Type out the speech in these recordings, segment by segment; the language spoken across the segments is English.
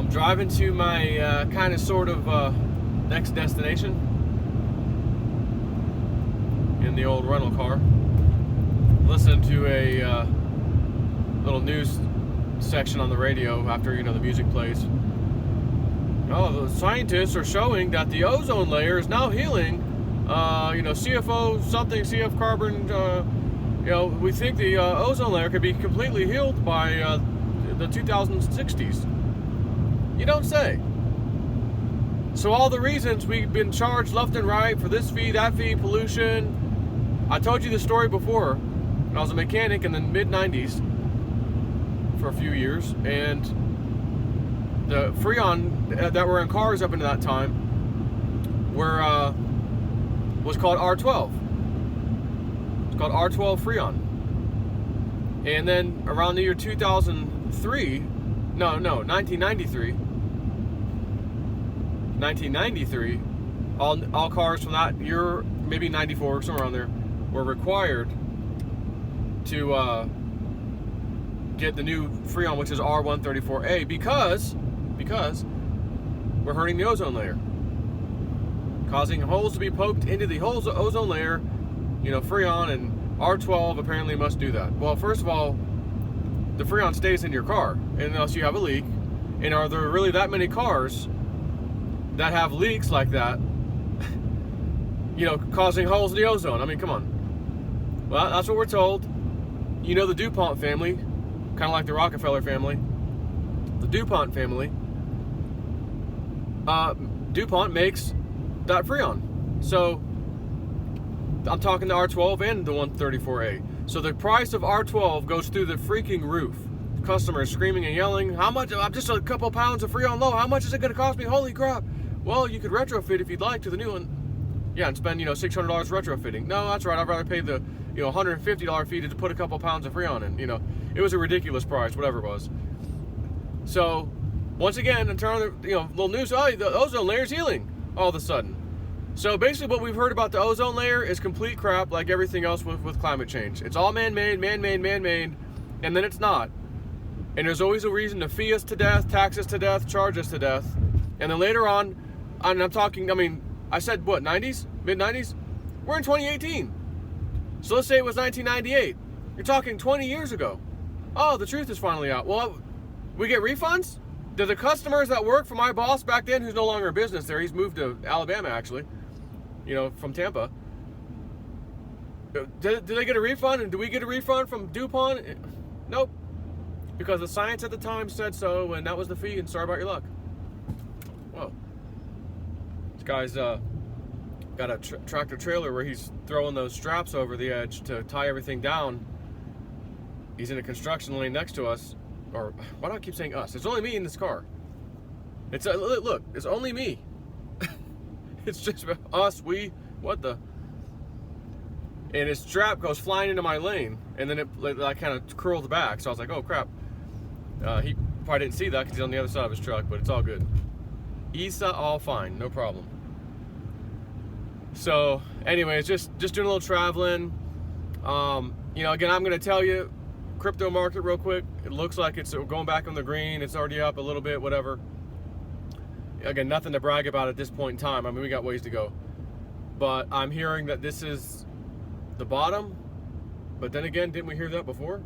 I'm driving to my kind of sort of next destination in the old rental car. Listening to a little news section on the radio after the music plays. The scientists are showing that the ozone layer is now healing. CFO something, CF carbon. We think the ozone layer could be completely healed by the 2060s. You don't say. So all the reasons we've been charged left and right for this fee, that fee, pollution. I told you the story before. I was a mechanic in the mid-90s for a few years, and the Freon that were in cars up into that time was called R12. It's called R12 Freon. And then around the year 1993, all cars from that year, maybe 94, somewhere around there, were required to get the new Freon, which is R134A, because we're hurting the ozone layer, causing holes to be poked into the ozone layer. Freon and R12 apparently must do that. Well, first of all, the Freon stays in your car unless you have a leak. And are there really that many cars that have leaks like that, causing holes in the ozone? I mean, come on. Well, that's what we're told. The DuPont family, kind of like the Rockefeller family, the DuPont family, DuPont makes that Freon. So I'm talking the R12 and the 134A. So the price of R12 goes through the freaking roof. Customers screaming and yelling, how much? I'm just a couple pounds of Freon low. How much is it going to cost me? Holy crap. Well, you could retrofit if you'd like to the new one. Yeah, and spend, $600 retrofitting. No, that's right. I'd rather pay the, $150 fee to put a couple pounds of Freon in. It was a ridiculous price, whatever it was. So, once again, in terms of, little news, the ozone layer is healing all of a sudden. So basically what we've heard about the ozone layer is complete crap, like everything else with climate change. It's all man-made, and then it's not. And there's always a reason to fee us to death, tax us to death, charge us to death. And then later on, and I'm talking, I said what, 90s? Mid-90s? We're in 2018. So let's say it was 1998. You're talking 20 years ago. Oh, the truth is finally out. Well, we get refunds? Do the customers that work for my boss back then, who's no longer in business there, he's moved to Alabama actually, from Tampa. Do they get a refund? And do we get a refund from DuPont? Nope. Because the science at the time said so, and that was the fee, and sorry about your luck. Whoa. This guy's got a tractor trailer where he's throwing those straps over the edge to tie everything down. He's in a construction lane next to us. Or why do I keep saying us? It's only me in this car. It's look, it's only me. It's just us, we, what the? And his strap goes flying into my lane, and then it kind of curled back. So I was like, oh crap. He probably didn't see that because he's on the other side of his truck, but it's all good. Isa, all fine, no problem. So, anyways, just doing a little traveling. Again, I'm gonna tell you, crypto market real quick. It looks like it's going back on the green. It's already up a little bit, whatever. Again, nothing to brag about at this point in time. We got ways to go. But I'm hearing that this is the bottom. But then again, didn't we hear that before?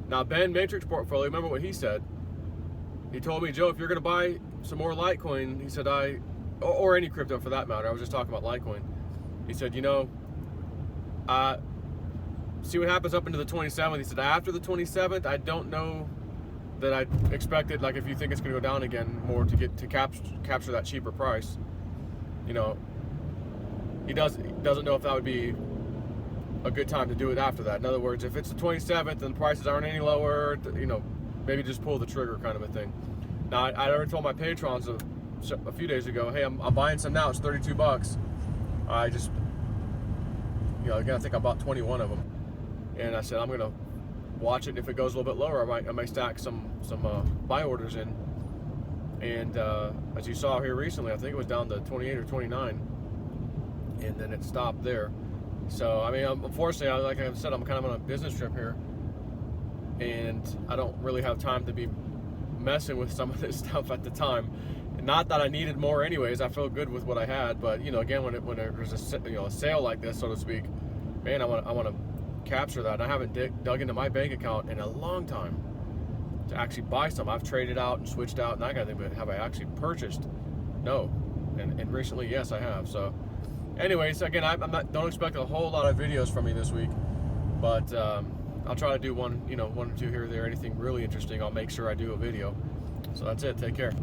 Now, Ben Matrix Portfolio, remember what he said? He told me, Joe, if you're going to buy some more Litecoin, he said, or any crypto for that matter, I was just talking about Litecoin. He said, see what happens up into the 27th. He said, after the 27th, I don't know that I expected, like if you think it's going to go down again more to capture that cheaper price. He doesn't know if that would be a good time to do it after that. In other words, if it's the 27th and the prices aren't any lower, maybe just pull the trigger kind of a thing. Now, I already told my patrons a few days ago, hey, I'm buying some now. It's $32. I just, again, I think I bought 21 of them. And I said, I'm going to watch it. And if it goes a little bit lower, I might stack some buy orders in. And as you saw here recently, I think it was down to 28 or 29. And then it stopped there. So, unfortunately, like I said, I'm kind of on a business trip here. And I don't really have time to be messing with some of this stuff at the time. Not that I needed more anyways. I felt good with what I had, but you know, again, when there's a sale like this, so to speak, man, I want to capture that. And I haven't dug into my bank account in a long time to actually buy some. I've traded out and switched out and that kind of thing, but have I actually purchased? No. And recently, yes, I have. So anyways, again, don't expect a whole lot of videos from me this week, but I'll try to do one or two here or there. Anything really interesting, I'll make sure I do a video. So that's it. Take care.